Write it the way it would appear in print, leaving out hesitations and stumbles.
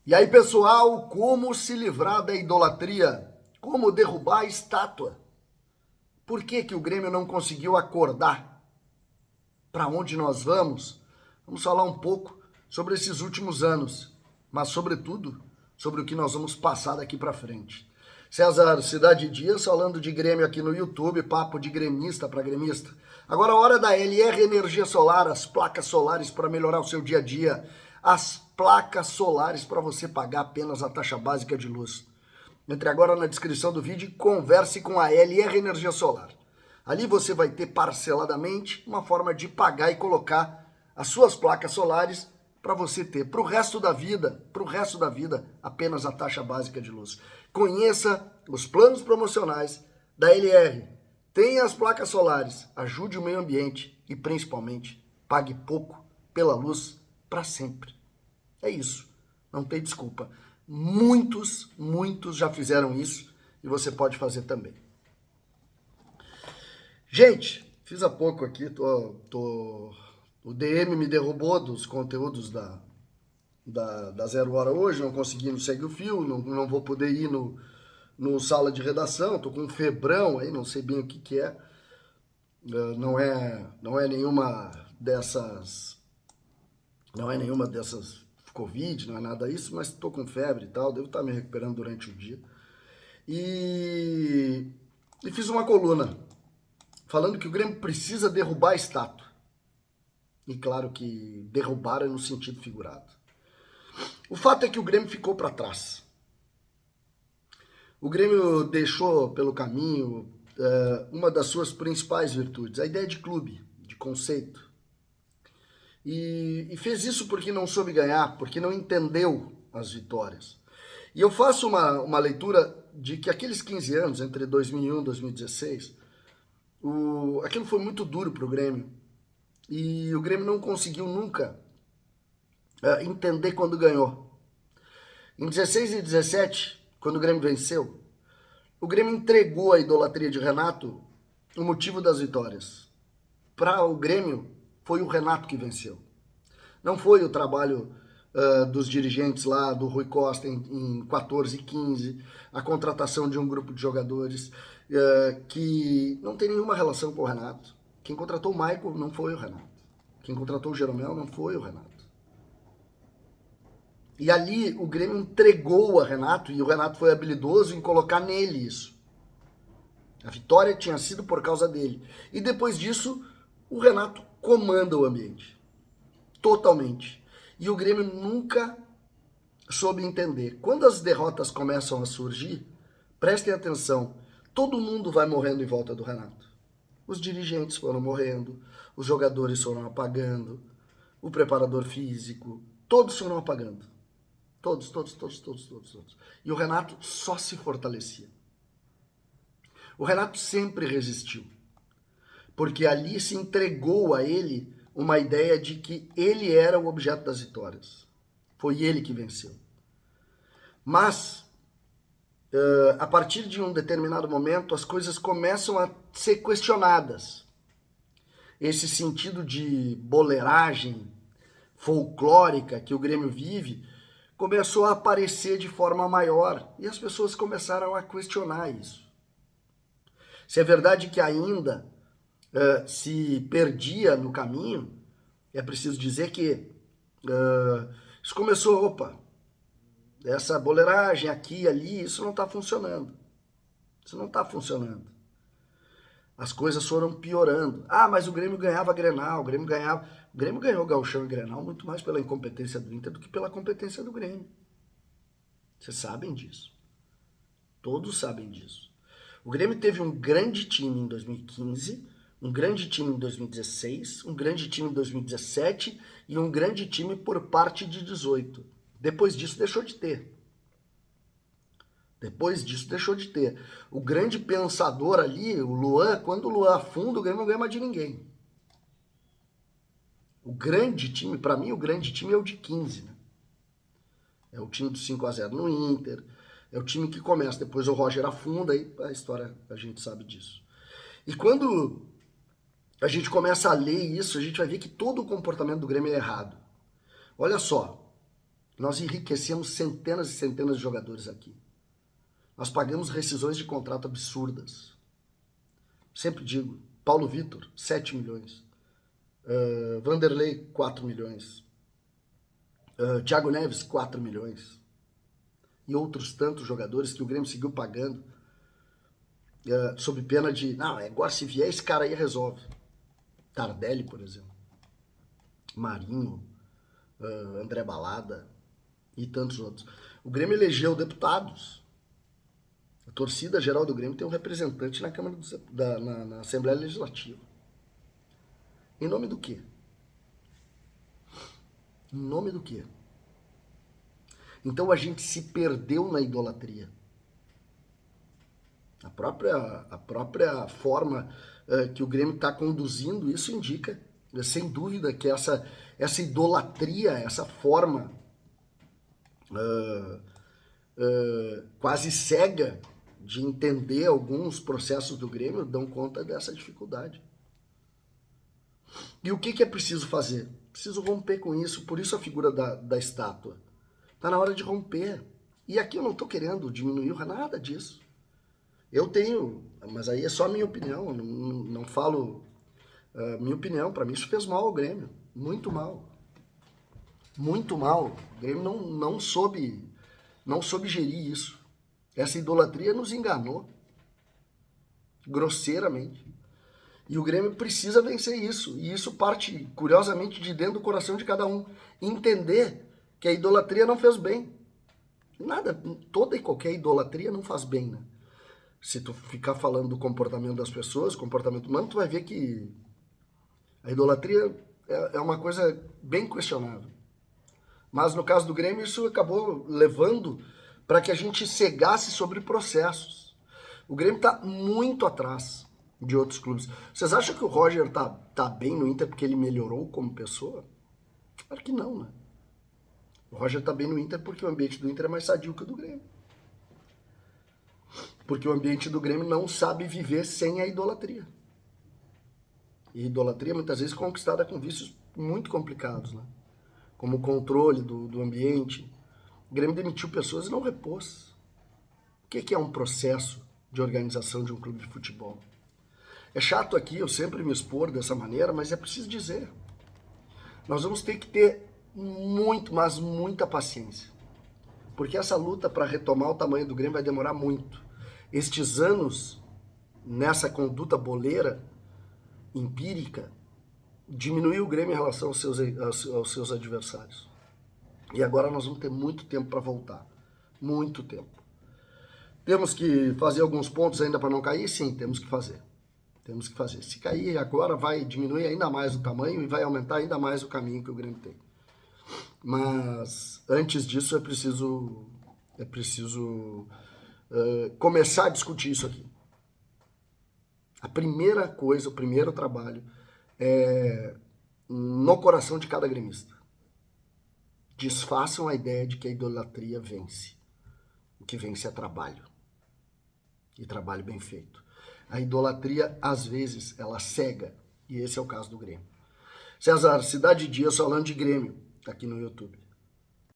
E aí, pessoal, como se livrar da idolatria? Como derrubar a estátua? Por que que o Grêmio não conseguiu acordar? Para onde nós vamos? Vamos falar um pouco sobre esses últimos anos, mas sobretudo sobre o que nós vamos passar daqui para frente. César Cidade Dias falando de Grêmio aqui no YouTube, papo de gremista para gremista. Agora a hora da LR Energia Solar, as placas solares para melhorar o seu dia a dia. As placas solares para você pagar apenas a taxa básica de luz. Entre agora na descrição do vídeo e converse com a LR Energia Solar. Ali você vai ter parceladamente uma forma de pagar e colocar as suas placas solares para você ter para o resto da vida, apenas a taxa básica de luz. Conheça os planos promocionais da LR. Tenha as placas solares, ajude o meio ambiente e principalmente pague pouco pela luz para sempre. É isso, não tem desculpa. Muitos já fizeram isso e você pode fazer também. Gente, fiz há pouco aqui, o DM me derrubou dos conteúdos da Zero Hora hoje, não consegui, não segue o fio, não vou poder ir no sala de redação, tô com um febrão aí, não sei bem o que que é. Não é nenhuma dessas, não é nenhuma dessas Covid, não é nada disso, mas tô com febre e tal, devo estar me recuperando durante o dia. E fiz uma coluna falando que o Grêmio precisa derrubar a estátua. E claro que derrubar é no sentido figurado. O fato é que o Grêmio ficou para trás. O Grêmio deixou pelo caminho uma das suas principais virtudes, a ideia de clube, de conceito. E fez isso porque não soube ganhar, porque não entendeu as vitórias. E eu faço uma leitura de que aqueles 15 anos, entre 2001 e 2016, aquilo foi muito duro para o Grêmio. E o Grêmio não conseguiu nunca entender quando ganhou. Em 16 e 17, quando o Grêmio venceu, o Grêmio entregou a idolatria de Renato o motivo das vitórias. Para o Grêmio, foi o Renato que venceu. Não foi o trabalho dos dirigentes lá, do Rui Costa em 14 e 15, a contratação de um grupo de jogadores que não tem nenhuma relação com o Renato. Quem contratou o Maicon não foi o Renato. Quem contratou o Jeromel não foi o Renato. E ali o Grêmio entregou a Renato e o Renato foi habilidoso em colocar nele isso. A vitória tinha sido por causa dele. E depois disso, o Renato comanda o ambiente. Totalmente. E o Grêmio nunca soube entender. Quando as derrotas começam a surgir, prestem atenção, todo mundo vai morrendo em volta do Renato. Os dirigentes foram morrendo, os jogadores foram apagando, o preparador físico, todos foram apagando. Todos. E o Renato só se fortalecia. O Renato sempre resistiu, porque ali se entregou a ele uma ideia de que ele era o objeto das vitórias. Foi ele que venceu. Mas, a partir de um determinado momento, as coisas começam a ser questionadas. Esse sentido de boleiragem folclórica que o Grêmio vive começou a aparecer de forma maior e as pessoas começaram a questionar isso. Se é verdade que ainda se perdia no caminho, é preciso dizer que isso começou, essa boleiragem aqui, ali, isso não está funcionando. Isso não está funcionando. As coisas foram piorando. Ah, mas o Grêmio ganhava Grenal, o Grêmio ganhava... O Grêmio ganhou o Gauchão e Grenal muito mais pela incompetência do Inter do que pela competência do Grêmio. Vocês sabem disso. Todos sabem disso. O Grêmio teve um grande time em 2015, um grande time em 2016, um grande time em 2017 e um grande time por parte de 18. Depois disso deixou de ter. O grande pensador ali, o Luan, quando o Luan afunda, o Grêmio não ganha mais de ninguém. O grande time, para mim, o grande time é o de 15, né? É o time do 5-0 no Inter, é o time que começa, depois o Roger afunda, aí a história, a gente sabe disso. E quando a gente começa a ler isso, a gente vai ver que todo o comportamento do Grêmio é errado. Olha só, Nós enriquecemos centenas e centenas de jogadores aqui. Nós pagamos rescisões de contrato absurdas. Sempre digo, Paulo Vitor, 7 milhões. Vanderlei, 4 milhões. Thiago Neves, 4 milhões. E outros tantos jogadores que o Grêmio seguiu pagando sob pena de, não, agora se vier esse cara aí resolve. Tardelli, por exemplo. Marinho, André Balada e tantos outros. O Grêmio elegeu deputados. A torcida geral do Grêmio tem um representante na Câmara na Assembleia Legislativa. Em nome do quê? Em nome do quê? Então a gente se perdeu na idolatria. A própria forma que o Grêmio está conduzindo isso indica, sem dúvida, que essa idolatria, essa forma quase cega de entender alguns processos do Grêmio dão conta dessa dificuldade. E o que é preciso fazer? Preciso romper com isso, por isso a figura da estátua. Está na hora de romper. E aqui eu não estou querendo diminuir nada disso. Eu tenho, mas aí é só a minha opinião, eu não falo minha opinião. Para mim isso fez mal ao Grêmio, muito mal. Muito mal. O Grêmio não soube gerir isso. Essa idolatria nos enganou grosseiramente. E o Grêmio precisa vencer isso. E isso parte, curiosamente, de dentro do coração de cada um. Entender que a idolatria não fez bem. Nada, toda e qualquer idolatria não faz bem, né? Se tu ficar falando do comportamento das pessoas, comportamento humano, tu vai ver que a idolatria é uma coisa bem questionável. Mas no caso do Grêmio, isso acabou levando para que a gente cegasse sobre processos. O Grêmio está muito atrás de outros clubes. Vocês acham que o Roger tá bem no Inter porque ele melhorou como pessoa? Claro que não, né? O Roger está bem no Inter porque o ambiente do Inter é mais sadio que o do Grêmio. Porque o ambiente do Grêmio não sabe viver sem a idolatria. E idolatria muitas vezes conquistada com vícios muito complicados, né? Como o controle do ambiente. O Grêmio demitiu pessoas e não repôs. O que é um processo de organização de um clube de futebol? É chato aqui eu sempre me expor dessa maneira, mas é preciso dizer. Nós vamos ter que ter mas muita paciência. Porque essa luta para retomar o tamanho do Grêmio vai demorar muito. Estes anos, nessa conduta boleira, empírica, diminuiu o Grêmio em relação aos seus adversários. E agora nós vamos ter muito tempo para voltar. Muito tempo. Temos que fazer alguns pontos ainda para não cair? Sim, temos que fazer. Temos que fazer. Se cair agora, vai diminuir ainda mais o tamanho e vai aumentar ainda mais o caminho que o Grêmio tem. Mas antes disso é preciso começar a discutir isso aqui. A primeira coisa, o primeiro trabalho é no coração de cada gremista. Desfaçam a ideia de que a idolatria vence. O que vence é trabalho. E trabalho bem feito. A idolatria, às vezes, ela cega. E esse é o caso do Grêmio. César, Cidade Dias falando de Grêmio, aqui no YouTube.